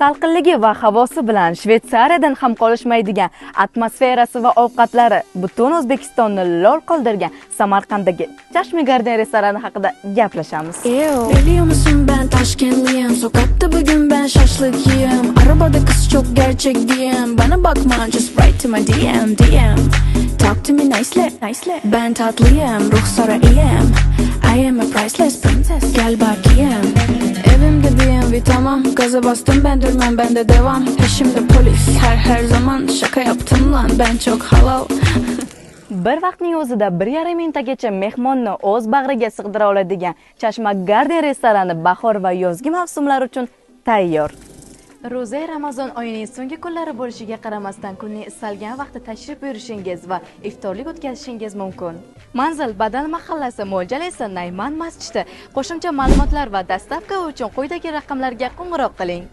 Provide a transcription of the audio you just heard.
salqinligi va havosi bilan Shvetsariyadan ham qolishmaydigan atmosferasi va ovqatlari butun O'zbekistonni lol qoldirgan Samarqanddagi Chashma Garden restorani haqida gaplashamiz. Biliyor musun ben Taşkentliyim, sokakta bugün ben şaşlık yiyem, arabada kız çok gerçek diyem, bana bakma just write to my DM. Talk to me nicely, ben tatlıyım, ruhsara iyiyim, I am a priceless princess, gel bakayım. Evimde BMW tamam, gaza bastım ben durmam, ben de devam, peşimde polis her zaman, şaka yaptım lan ben çok halal. Bir vaqtning o'zida 1,5 mingtagacha mehmonni o'z bag'riga sig'dira oladigan Chashma Garden restorani bahor va yozgi mavsumlar uchun tayyor. Ro'za Ramazon oyining so'nggi kunlari bo'lishiga qaramasdan kunning istalgan vaqtda tashrif buyurishingiz va iftorlik o'tkazishingiz mumkin. Manzil Badal mahallasi, mo'ljal esa Nayman masjidi. Qo'shimcha ma'lumotlar va dastavka uchun quyidagi raqamlarga qo'ng'iroq qiling.